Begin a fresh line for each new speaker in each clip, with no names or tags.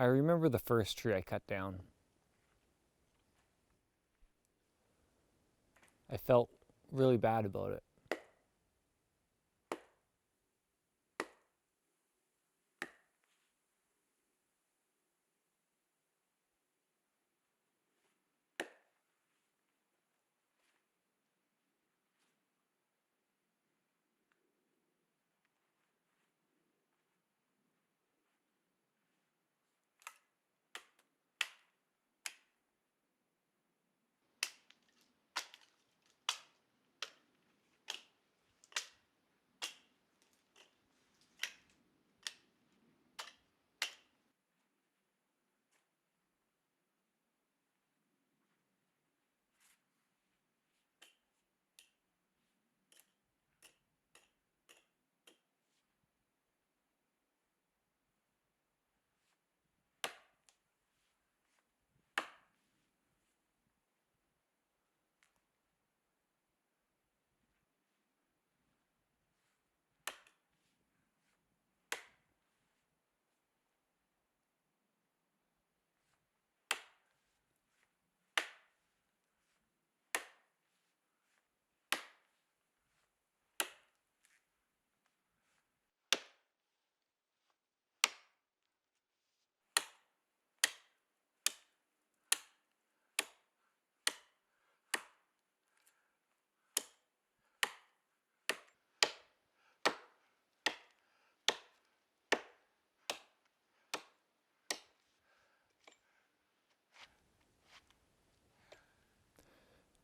I remember the first tree I cut down. I felt really bad about it.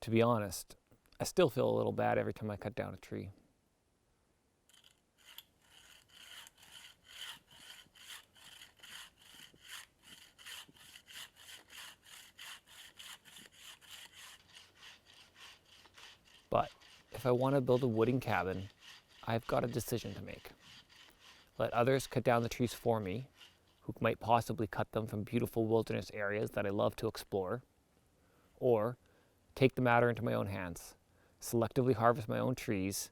To be honest, I still feel a little bad every time I cut down a tree. But if I want to build a wooden cabin, I've got a decision to make. Let others cut down the trees for me, who might possibly cut them from beautiful wilderness areas that I love to explore, or take the matter into my own hands, selectively harvest my own trees,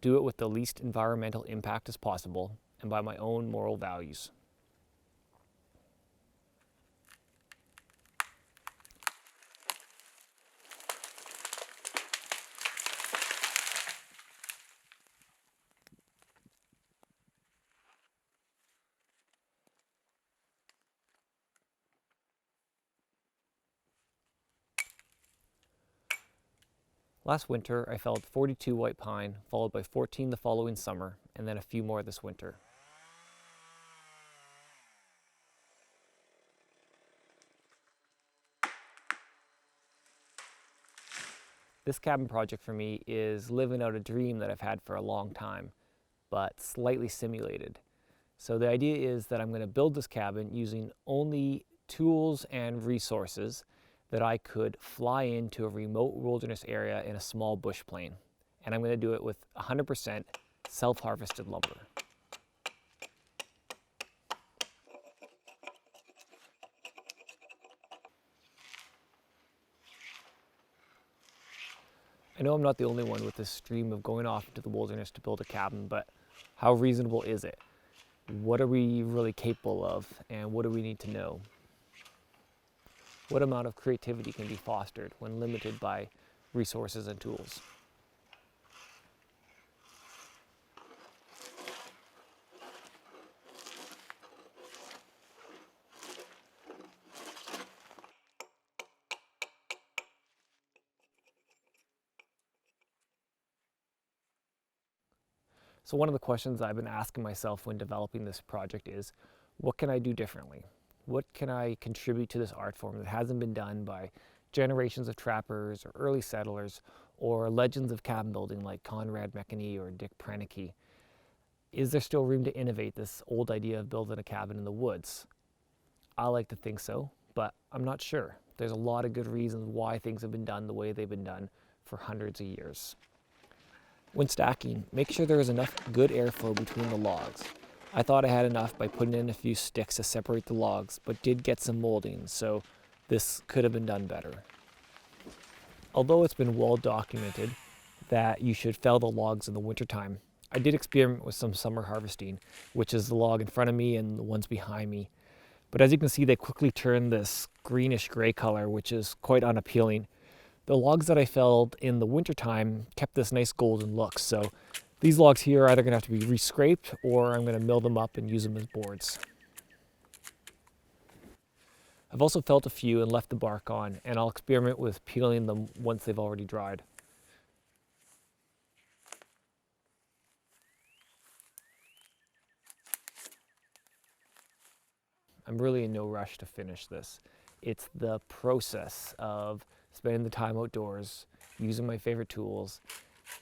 do it with the least environmental impact as possible, and by my own moral values. Last winter, I felled 42 white pine, followed by 14 the following summer, and then a few more this winter. This cabin project for me is living out a dream that I've had for a long time, but slightly simulated. So the idea is that I'm going to build this cabin using only tools and resources that I could fly into a remote wilderness area in a small bush plane. And I'm going to do it with 100% self-harvested lumber. I know I'm not the only one with this dream of going off into the wilderness to build a cabin, but how reasonable is it? What are we really capable of, and what do we need to know? What amount of creativity can be fostered when limited by resources and tools? So one of the questions I've been asking myself when developing this project is, what can I do differently? What can I contribute to this art form that hasn't been done by generations of trappers or early settlers or legends of cabin building like Conrad McKinney or Dick Proenneke? Is there still room to innovate this old idea of building a cabin in the woods? I like to think so, but I'm not sure. There's a lot of good reasons why things have been done the way they've been done for hundreds of years. When stacking, make sure there is enough good airflow between the logs. I thought I had enough by putting in a few sticks to separate the logs, but did get some molding, so this could have been done better. Although it's been well documented that you should fell the logs in the wintertime, I did experiment with some summer harvesting, which is the log in front of me and the ones behind me. But as you can see, they quickly turn this greenish gray color, which is quite unappealing. The logs that I felled in the wintertime kept this nice golden look. So these logs here are either gonna have to be re-scraped or I'm gonna mill them up and use them as boards. I've also felt a few and left the bark on, and I'll experiment with peeling them once they've already dried. I'm really in no rush to finish this. It's the process of spending the time outdoors, using my favorite tools,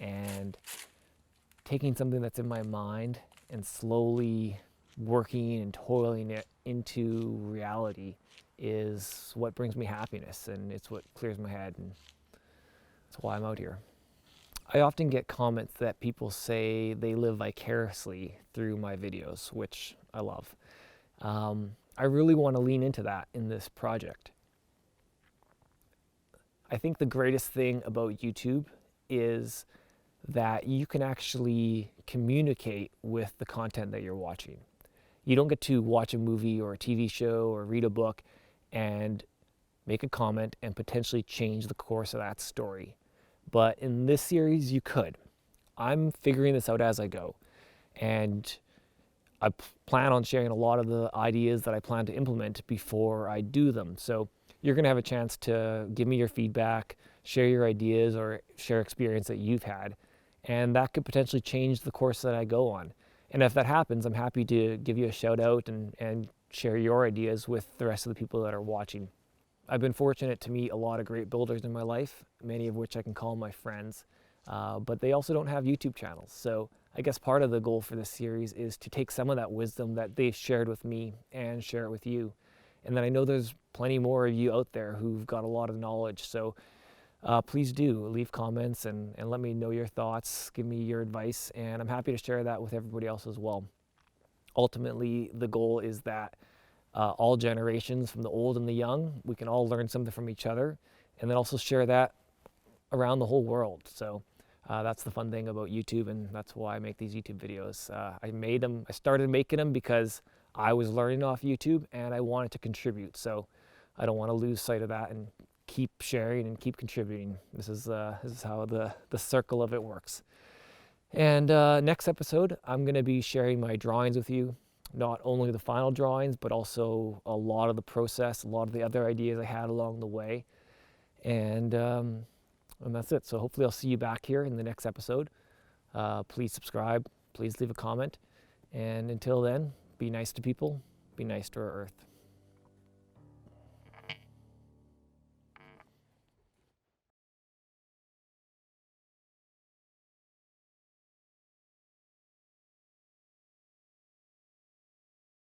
and taking something that's in my mind and slowly working and toiling it into reality is what brings me happiness, and it's what clears my head, and that's why I'm out here. I often get comments that people say they live vicariously through my videos, which I love. I really want to lean into that in this project. I think the greatest thing about YouTube is that you can actually communicate with the content that you're watching. You don't get to watch a movie or a TV show or read a book and make a comment and potentially change the course of that story. But in this series, you could. I'm figuring this out as I go. And I plan on sharing a lot of the ideas that I plan to implement before I do them. So you're going to have a chance to give me your feedback, share your ideas, or share experience that you've had. And that could potentially change the course that I go on. And if that happens, I'm happy to give you a shout out and share your ideas with the rest of the people that are watching. I've been fortunate to meet a lot of great builders in my life, many of which I can call my friends, but they also don't have YouTube channels. So I guess part of the goal for this series is to take some of that wisdom that they've shared with me and share it with you. And then I know there's plenty more of you out there who've got a lot of knowledge. So please do leave comments and let me know your thoughts, give me your advice, and I'm happy to share that with everybody else as well. Ultimately, the goal is that all generations, from the old and the young, we can all learn something from each other, and then also share that around the whole world. So that's the fun thing about YouTube, and that's why I make these YouTube videos. I started making them because I was learning off YouTube and I wanted to contribute. So I don't want to lose sight of that and keep sharing and keep contributing. This is how the circle of it works. And next episode, I'm going to be sharing my drawings with you. Not only the final drawings, but also a lot of the process, a lot of the other ideas I had along the way. And that's it. So hopefully I'll see you back here in the next episode. Please subscribe. Please leave a comment. And until then, be nice to people. Be nice to our earth.